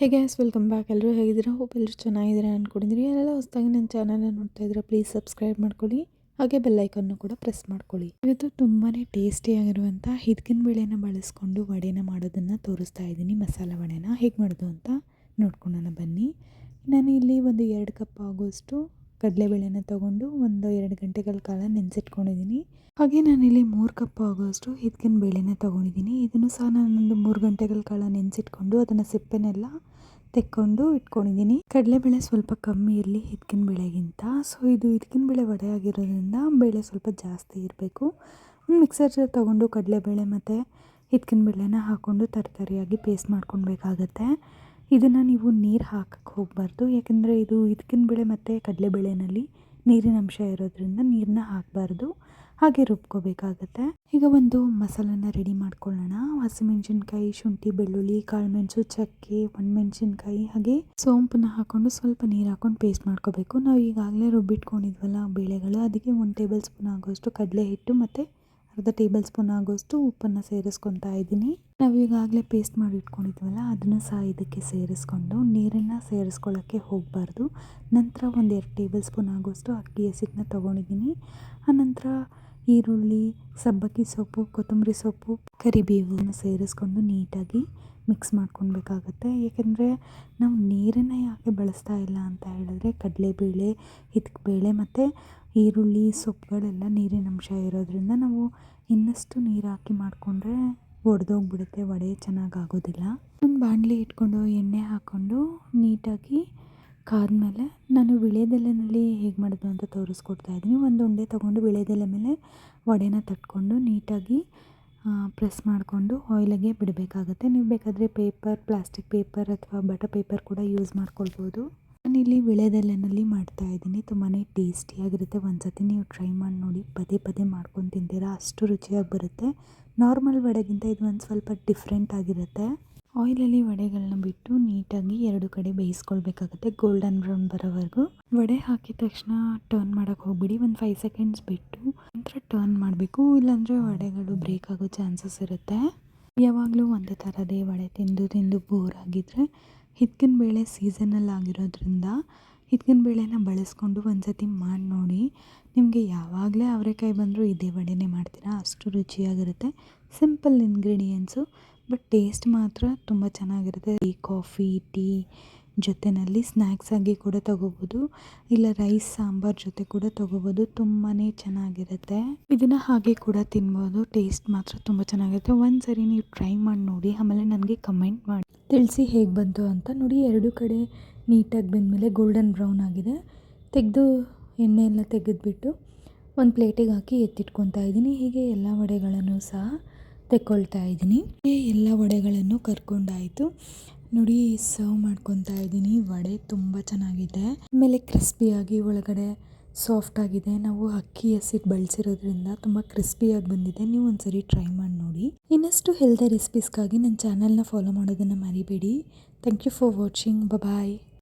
Hey guys, welcome back. ಎಲ್ಲರೂ ಹೇಗಿದ್ದೀರಾ? Hope ಎಲ್ಲರೂ ಚೆನ್ನಾಗಿದ್ದೀರಾ ಅಂದ್ಕೊಂಡಿದ್ದೀರಿ. ಯಾರೆಲ್ಲ ಹೊಸದಾಗಿ ನನ್ನ ಚಾನಲ್ನ ನೋಡ್ತಾ ಇದ್ದೀರಾ, ಪ್ಲೀಸ್ ಸಬ್ಸ್ಕ್ರೈಬ್ ಮಾಡ್ಕೊಳ್ಳಿ, ಹಾಗೆ ಬೆಲ್ಲೈಕನ್ನು ಕೂಡ ಪ್ರೆಸ್ ಮಾಡ್ಕೊಳ್ಳಿ. ಇವತ್ತು ತುಂಬಾ ಟೇಸ್ಟಿಯಾಗಿರುವಂಥ ಹಿದ್ಕಿನ ಬೇಳೆನ ಬಳಸ್ಕೊಂಡು ವಡೆನ ಮಾಡೋದನ್ನು ತೋರಿಸ್ತಾ ಇದ್ದೀನಿ. ಮಸಾಲೆ ವಡೆನ ಹೇಗೆ ಮಾಡೋದು ಅಂತ ನೋಡ್ಕೊಳ್ಳೋಣ ಬನ್ನಿ. ನಾನು ಇಲ್ಲಿ ಒಂದು 2 ಕಪ್ ಆಗೋಷ್ಟು ಕಡಲೆಬೇಳೆನ ತೊಗೊಂಡು ಒಂದು 2 ಗಂಟೆಗಳ ಕಾಲ ನೆನೆಸಿಟ್ಕೊಂಡಿದ್ದೀನಿ. ಹಾಗೆ ನಾನಿಲ್ಲಿ 3 ಕಪ್ ಆಗೋಷ್ಟು ಹಿದ್ಕಿನ ಬೇಳೆನ ತೊಗೊಂಡಿದ್ದೀನಿ. ಇದನ್ನು ಸಹ ನಾನೊಂದು 3 ಗಂಟೆಗಳ ಕಾಲ ನೆನೆಸಿಟ್ಕೊಂಡು ಅದನ್ನು ಸಿಪ್ಪೆನೆಲ್ಲ ತೆಕ್ಕೊಂಡು ಇಟ್ಕೊಂಡಿದ್ದೀನಿ. ಕಡಲೆಬೇಳೆ ಸ್ವಲ್ಪ ಕಮ್ಮಿ ಇರಲಿ ಹಿದ್ಕಿನ ಬೇಳೆಗಿಂತ. ಸೊ ಇದು ಹಿದ್ಕಿನ ಬೇಳೆ ವಡೆ ಆಗಿರೋದ್ರಿಂದ ಬೇಳೆ ಸ್ವಲ್ಪ ಜಾಸ್ತಿ ಇರಬೇಕು. ಒಂದು ಮಿಕ್ಸರ್ ಜಾರ್ ತೊಗೊಂಡು ಕಡಲೆಬೇಳೆ ಮತ್ತು ಹಿದ್ಕಿನ ಬೇಳೆನ ಹಾಕ್ಕೊಂಡು ತರಕಾರಿಯಾಗಿ ಪೇಸ್ಟ್ ಮಾಡ್ಕೊಳ್ಬೇಕಾಗತ್ತೆ. ಇದನ್ನು ನೀವು ನೀರು ಹಾಕಕ್ಕೆ ಹೋಗಬಾರ್ದು, ಯಾಕೆಂದರೆ ಇದು ಹಿದ್ಕಿನ ಬೇಳೆ ಮತ್ತು ಕಡಲೆಬೇಳೆನಲ್ಲಿ ನೀರಿನ ಅಂಶ ಇರೋದ್ರಿಂದ ನೀರನ್ನ ಹಾಕಬಾರ್ದು, ಹಾಗೆ ರುಬ್ಕೋಬೇಕಾಗತ್ತೆ. ಈಗ ಒಂದು ಮಸಾಲನ ರೆಡಿ ಮಾಡ್ಕೊಳ್ಳೋಣ. ಹಸಿಮೆಣಸಿನ್ಕಾಯಿ, ಶುಂಠಿ, ಬೆಳ್ಳುಳ್ಳಿ, ಕಾಳುಮೆಣಸು, ಚಕ್ಕೆ, ಒಣಮೆಣಸಿನ್ಕಾಯಿ ಹಾಗೆ ಸೋಂಪನ್ನ ಹಾಕ್ಕೊಂಡು ಸ್ವಲ್ಪ ನೀರು ಹಾಕ್ಕೊಂಡು ಪೇಸ್ಟ್ ಮಾಡ್ಕೋಬೇಕು. ನಾವು ಈಗಾಗಲೇ ರುಬ್ಬಿಟ್ಕೊಂಡಿದ್ವಲ್ಲ ಬೇಳೆಗಳು, ಅದಕ್ಕೆ 1 ಟೇಬಲ್ ಸ್ಪೂನ್ ಆಗೋಷ್ಟು ಕಡಲೆ ಹಿಟ್ಟು ಮತ್ತು ಅರ್ಧ ಟೇಬಲ್ ಸ್ಪೂನ್ ಆಗೋಷ್ಟು ಉಪ್ಪನ್ನು ಸೇರಿಸ್ಕೊತಾ ಇದ್ದೀನಿ. ನಾವು ಈಗಾಗಲೇ ಪೇಸ್ಟ್ ಮಾಡಿ ಇಟ್ಕೊಂಡಿದ್ವಲ್ಲ ಅದನ್ನು ಸಹ ಇದಕ್ಕೆ ಸೇರಿಸ್ಕೊಂಡು ನೀರನ್ನು ಸೇರಿಸ್ಕೊಳ್ಳೋಕ್ಕೆ ಹೋಗಬಾರ್ದು. ನಂತರ 1-2 ಟೇಬಲ್ ಸ್ಪೂನ್ ಆಗೋಷ್ಟು ಅಕ್ಕಿ ಹಸಿಟ್ಟನ್ನ ತೊಗೊಂಡಿದ್ದೀನಿ. ಆನಂತರ ಈರುಳ್ಳಿ, ಸಬ್ಬಕ್ಕಿ ಸೊಪ್ಪು, ಕೊತ್ತಂಬರಿ ಸೊಪ್ಪು, ಕರಿಬೇವನ್ನು ಸೇರಿಸ್ಕೊಂಡು ನೀಟಾಗಿ ಮಿಕ್ಸ್ ಮಾಡ್ಕೊಳ್ಬೇಕಾಗತ್ತೆ. ಏಕೆಂದರೆ ನಾವು ನೀರನ್ನು ಯಾಕೆ ಬಳಸ್ತಾ ಇಲ್ಲ ಅಂತ ಹೇಳಿದ್ರೆ ಕಡಲೆಬೇಳೆ, ಹಿದ್ಕಬೇಳೆ ಮತ್ತು ಈರುಳ್ಳಿ, ಸೊಪ್ಪುಗಳೆಲ್ಲ ನೀರಿನ ಅಂಶ ಇರೋದ್ರಿಂದ ನಾವು ಇನ್ನಷ್ಟು ನೀರು ಹಾಕಿ ಮಾಡಿಕೊಂಡ್ರೆ ಒಡೆದೋಗ್ಬಿಡುತ್ತೆ, ವಡೆ ಚೆನ್ನಾಗಾಗೋದಿಲ್ಲ. ಒಂದು ಬಾಣಲಿ ಇಟ್ಕೊಂಡು ಎಣ್ಣೆ ಹಾಕ್ಕೊಂಡು ನೀಟಾಗಿ ಕಾದ್ಮೇಲೆ ನಾನು ವೀಳ್ಯದೆಲೆನಲ್ಲಿ ಹೇಗೆ ಮಾಡೋದು ಅಂತ ತೋರಿಸ್ಕೊಡ್ತಾ ಇದ್ದೀನಿ. ಒಂದು ಉಂಡೆ ತೊಗೊಂಡು ವೀಳ್ಯದೆಲೆ ಮೇಲೆ ವಡೆನ ತಟ್ಕೊಂಡು ನೀಟಾಗಿ ಪ್ರೆಸ್ ಮಾಡಿಕೊಂಡು ಆಯಿಲಿಗೆ ಬಿಡಬೇಕಾಗತ್ತೆ. ನೀವು ಬೇಕಾದರೆ ಪ್ಲಾಸ್ಟಿಕ್ ಪೇಪರ್ ಅಥವಾ ಬಟರ್ ಪೇಪರ್ ಕೂಡ ಯೂಸ್ ಮಾಡ್ಕೊಳ್ಬೋದು. ನಾನಿಲ್ಲಿ ವೀಳ್ಯದೆಲೆನಲ್ಲಿ ಮಾಡ್ತಾ ಇದ್ದೀನಿ. ತುಂಬಾ ಟೇಸ್ಟಿಯಾಗಿರುತ್ತೆ. ಒಂದ್ಸತಿ ನೀವು ಟ್ರೈ ಮಾಡಿ ನೋಡಿ, ಪದೇ ಪದೇ ಮಾಡ್ಕೊಂಡು ತಿಂತೀರಾ, ಅಷ್ಟು ರುಚಿಯಾಗಿ ಬರುತ್ತೆ. ನಾರ್ಮಲ್ ವಡೆಗಿಂತ ಇದು ಒಂದು ಸ್ವಲ್ಪ ಡಿಫ್ರೆಂಟ್ ಆಗಿರುತ್ತೆ. ಆಯಿಲಲ್ಲಿ ವಡೆಗಳನ್ನ ಬಿಟ್ಟು ನೀಟಾಗಿ 2 ಕಡೆ ಬೇಯಿಸ್ಕೊಳ್ಬೇಕಾಗುತ್ತೆ, ಗೋಲ್ಡನ್ ಬ್ರೌನ್ ಬರೋವರೆಗೂ. ವಡೆ ಹಾಕಿದ ತಕ್ಷಣ ಟರ್ನ್ ಮಾಡೋಕ್ಕೆ ಹೋಗ್ಬಿಡಿ, ಒಂದು 5 ಸೆಕೆಂಡ್ಸ್ ಬಿಟ್ಟು ನಂತರ ಟರ್ನ್ ಮಾಡಬೇಕು, ಇಲ್ಲಾಂದರೆ ವಡೆಗಳು ಬ್ರೇಕ್ ಆಗೋ ಚಾನ್ಸಸ್ ಇರುತ್ತೆ. ಯಾವಾಗಲೂ ಒಂದೇ ಥರದೇ ವಡೆ ತಿಂದು ತಿಂದು ಬೋರ್ ಆಗಿದ್ದರೆ ಹಿದ್ಕಿನ ಬೇಳೆ ಸೀಸನಲ್ ಆಗಿರೋದ್ರಿಂದ ಹಿದ್ಕಿನ ಬೇಳೆನ ಬಳಸ್ಕೊಂಡು ಒಂದ್ಸತಿ ಮಾಡಿ ನೋಡಿ. ನಿಮಗೆ ಯಾವಾಗಲೇ ಅವರೆಕಾಯಿ ಬಂದರೂ ಇದೇ ವಡೆನೇ ಮಾಡ್ತೀರಾ, ಅಷ್ಟು ರುಚಿಯಾಗಿರುತ್ತೆ. ಸಿಂಪಲ್ ಇಂಗ್ರೀಡಿಯೆಂಟ್ಸು, ಬಟ್ ಟೇಸ್ಟ್ ಮಾತ್ರ ತುಂಬ ಚೆನ್ನಾಗಿರುತ್ತೆ. ಕಾಫಿ, ಟೀ ಜೊತೆಯಲ್ಲಿ ಸ್ನ್ಯಾಕ್ಸ್ ಆಗಿ ಕೂಡ ತೊಗೋಬೋದು, ಇಲ್ಲ ರೈಸ್ ಸಾಂಬಾರ್ ಜೊತೆ ಕೂಡ ತೊಗೋಬೋದು. ತುಂಬಾ ಚೆನ್ನಾಗಿರುತ್ತೆ. ಇದನ್ನು ಹಾಗೆ ಕೂಡ ತಿನ್ಬೋದು. ಟೇಸ್ಟ್ ಮಾತ್ರ ತುಂಬ ಚೆನ್ನಾಗಿರುತ್ತೆ. ಒಂದ್ಸರಿ ನೀವು ಟ್ರೈ ಮಾಡಿ ನೋಡಿ, ಆಮೇಲೆ ನನಗೆ ಕಮೆಂಟ್ ಮಾಡಿ ತಿಳಿಸಿ ಹೇಗೆ ಬಂತು ಅಂತ. ನೋಡಿ, 2 ಕಡೆ ನೀಟಾಗಿ ಬಂದಮೇಲೆ ಗೋಲ್ಡನ್ ಬ್ರೌನ್ ಆಗಿದೆ. ತೆಗೆದು ಎಣ್ಣೆ ಎಲ್ಲ ತೆಗೆದುಬಿಟ್ಟು ಒಂದು ಪ್ಲೇಟಿಗೆ ಹಾಕಿ ಎತ್ತಿಟ್ಕೊತಾ ಇದ್ದೀನಿ. ಹೀಗೆ ಎಲ್ಲ ವಡೆಗಳನ್ನು ಸಹ ತೆಕ್ಕೊಳ್ತಾ ಇದ್ದೀನಿ. ಎಲ್ಲ ವಡೆಗಳನ್ನು ಕರ್ಕೊಂಡಾಯಿತು. ನೋಡಿ, ಸರ್ವ್ ಮಾಡ್ಕೊತಾ ಇದ್ದೀನಿ. ವಡೆ ತುಂಬ ಚೆನ್ನಾಗಿದೆ, ಆಮೇಲೆ ಕ್ರಿಸ್ಪಿಯಾಗಿ ಒಳಗಡೆ ಸಾಫ್ಟ್ ಆಗಿದೆ. ನಾವು ಅಕ್ಕಿ ಹಸಿಟ್ಟು ಬಳಸಿರೋದ್ರಿಂದ ತುಂಬ ಕ್ರಿಸ್ಪಿಯಾಗಿ ಬಂದಿದೆ. ನೀವು ಒಂದ್ಸರಿ ಟ್ರೈ ಮಾಡಿ ನೋಡಿ. ಇನ್ನಷ್ಟು ಹೆಲ್ದಿ ರೆಸಿಪೀಸ್ಗಾಗಿ ನನ್ನ ಚಾನಲ್ನ ಫಾಲೋ ಮಾಡೋದನ್ನು ಮರಿಬೇಡಿ. Thank you for watching. Bye.